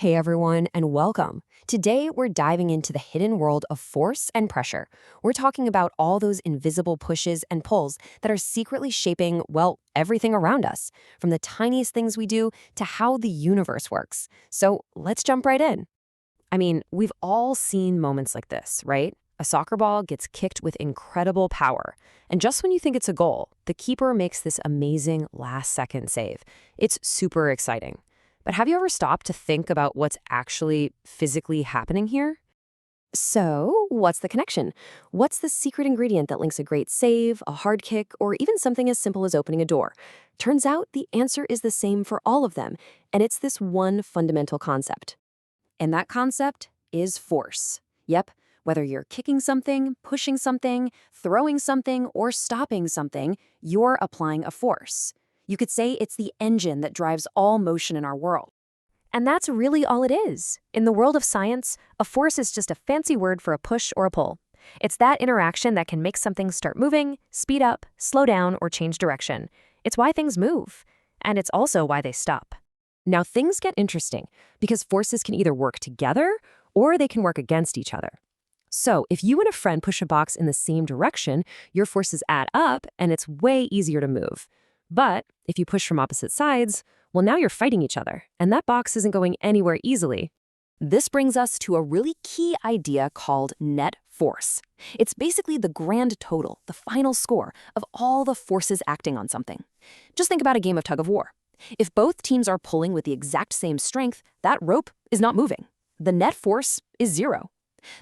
Hey everyone, and welcome. Today we're diving into the hidden world of force and pressure. We're talking about all those invisible pushes and pulls that are secretly shaping, well, everything around us, from the tiniest things we do to how the universe works. So let's jump right in. I mean, we've all seen moments like this, right? A soccer ball gets kicked with incredible power. And just when you think it's a goal, the keeper makes this amazing last-second save. It's super exciting. But have you ever stopped to think about what's actually physically happening here? So, what's the connection? What's the secret ingredient that links a great save, a hard kick, or even something as simple as opening a door? Turns out the answer is the same for all of them, and it's this one fundamental concept. And that concept is force. Yep, whether you're kicking something, pushing something, throwing something, or stopping something, you're applying a force. You could say it's the engine that drives all motion in our world. And that's really all it is. In the world of science, a force is just a fancy word for a push or a pull. It's that interaction that can make something start moving, speed up, slow down, or change direction. It's why things move. And it's also why they stop. Now things get interesting because forces can either work together or they can work against each other. So if you and a friend push a box in the same direction, your forces add up and it's way easier to move. But if you push from opposite sides, well, now you're fighting each other, and that box isn't going anywhere easily. This brings us to a really key idea called net force. It's basically the grand total, the final score of all the forces acting on something. Just think about a game of tug of war. If both teams are pulling with the exact same strength, that rope is not moving. The net force is zero.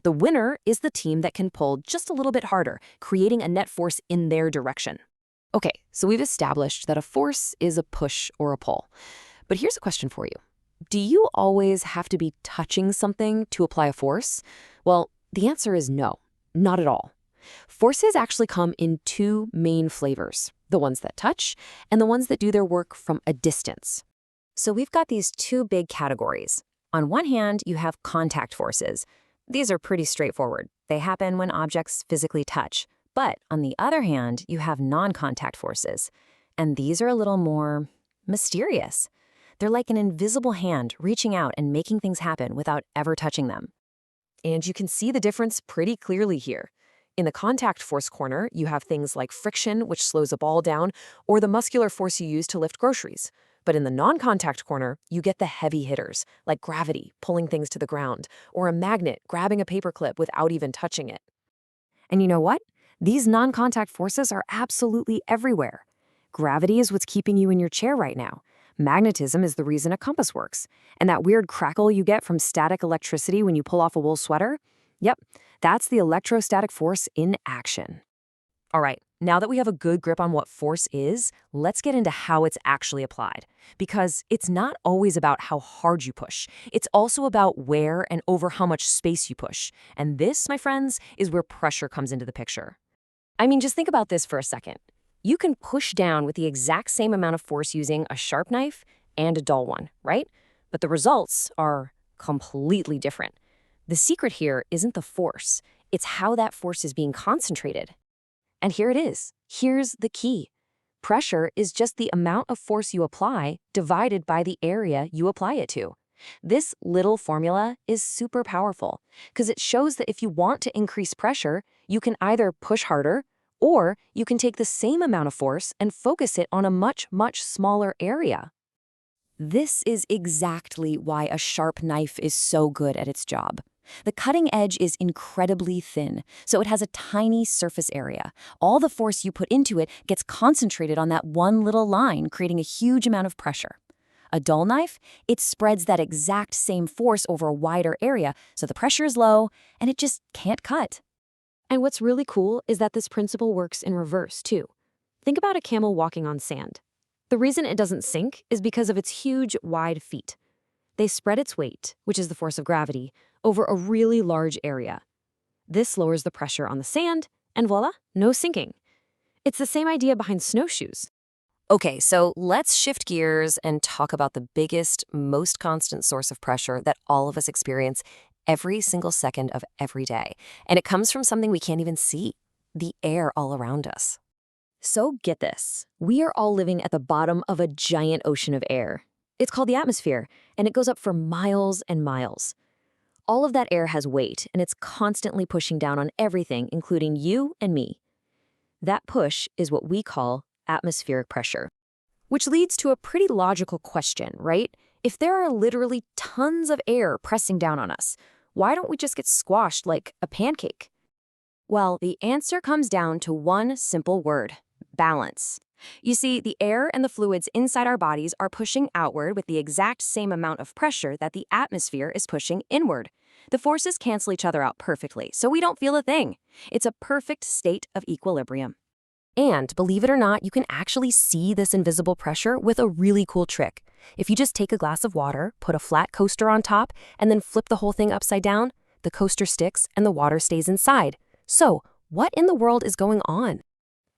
The winner is the team that can pull just a little bit harder, creating a net force in their direction. Okay, so we've established that a force is a push or a pull. But here's a question for you. Do you always have to be touching something to apply a force? Well, the answer is no, not at all. Forces actually come in two main flavors, the ones that touch and the ones that do their work from a distance. So we've got these two big categories. On one hand, you have contact forces. These are pretty straightforward. They happen when objects physically touch. But on the other hand, you have non-contact forces, and these are a little more mysterious. They're like an invisible hand reaching out and making things happen without ever touching them. And you can see the difference pretty clearly here. In the contact force corner, you have things like friction, which slows a ball down, or the muscular force you use to lift groceries. But in the non-contact corner, you get the heavy hitters, like gravity pulling things to the ground, or a magnet grabbing a paperclip without even touching it. And you know what? These non-contact forces are absolutely everywhere. Gravity is what's keeping you in your chair right now. Magnetism is the reason a compass works. And that weird crackle you get from static electricity when you pull off a wool sweater? Yep, that's the electrostatic force in action. All right, now that we have a good grip on what force is, let's get into how it's actually applied. Because it's not always about how hard you push. It's also about where and over how much space you push. And this, my friends, is where pressure comes into the picture. I mean, just think about this for a second. You can push down with the exact same amount of force using a sharp knife and a dull one, right? But the results are completely different. The secret here isn't the force. It's how that force is being concentrated. And here it is. Here's the key. Pressure is just the amount of force you apply divided by the area you apply it to. This little formula is super powerful because it shows that if you want to increase pressure, you can either push harder or you can take the same amount of force and focus it on a much, much smaller area. This is exactly why a sharp knife is so good at its job. The cutting edge is incredibly thin, so it has a tiny surface area. All the force you put into it gets concentrated on that one little line, creating a huge amount of pressure. A dull knife, it spreads that exact same force over a wider area, so the pressure is low and it just can't cut. And what's really cool is that this principle works in reverse, too. Think about a camel walking on sand. The reason it doesn't sink is because of its huge, wide feet. They spread its weight, which is the force of gravity, over a really large area. This lowers the pressure on the sand, and voila, no sinking. It's the same idea behind snowshoes. Okay, so let's shift gears and talk about the biggest, most constant source of pressure that all of us experience every single second of every day. And it comes from something we can't even see, the air all around us. So get this, we are all living at the bottom of a giant ocean of air. It's called the atmosphere, and it goes up for miles and miles. All of that air has weight, and it's constantly pushing down on everything, including you and me. That push is what we call atmospheric pressure. Which leads to a pretty logical question, right? If there are literally tons of air pressing down on us, why don't we just get squashed like a pancake? Well, the answer comes down to one simple word: balance. You see, the air and the fluids inside our bodies are pushing outward with the exact same amount of pressure that the atmosphere is pushing inward. The forces cancel each other out perfectly, so we don't feel a thing. It's a perfect state of equilibrium. And believe it or not, you can actually see this invisible pressure with a really cool trick. If you just take a glass of water, put a flat coaster on top, and then flip the whole thing upside down, the coaster sticks and the water stays inside. So, what in the world is going on?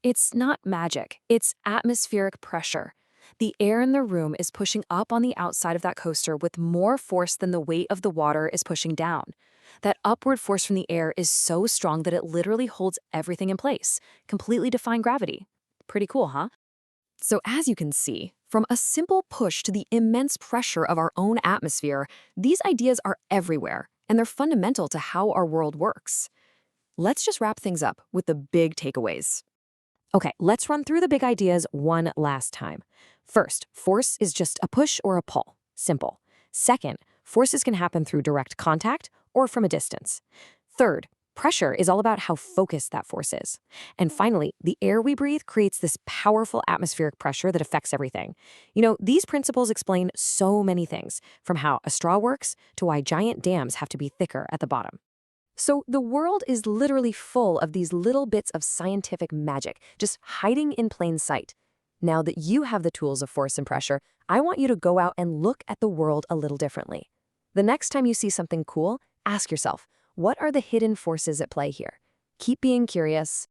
It's not magic, it's atmospheric pressure. The air in the room is pushing up on the outside of that coaster with more force than the weight of the water is pushing down. That upward force from the air is so strong that it literally holds everything in place, completely defying gravity. Pretty cool, huh? So as you can see, from a simple push to the immense pressure of our own atmosphere, these ideas are everywhere, and they're fundamental to how our world works. Let's just wrap things up with the big takeaways. Okay, let's run through the big ideas one last time. First, force is just a push or a pull. Simple. Second, forces can happen through direct contact or from a distance. Third, pressure is all about how focused that force is. And finally, the air we breathe creates this powerful atmospheric pressure that affects everything. These principles explain so many things, from how a straw works to why giant dams have to be thicker at the bottom. So the world is literally full of these little bits of scientific magic, just hiding in plain sight. Now that you have the tools of force and pressure, I want you to go out and look at the world a little differently. The next time you see something cool, ask yourself, what are the hidden forces at play here? Keep being curious.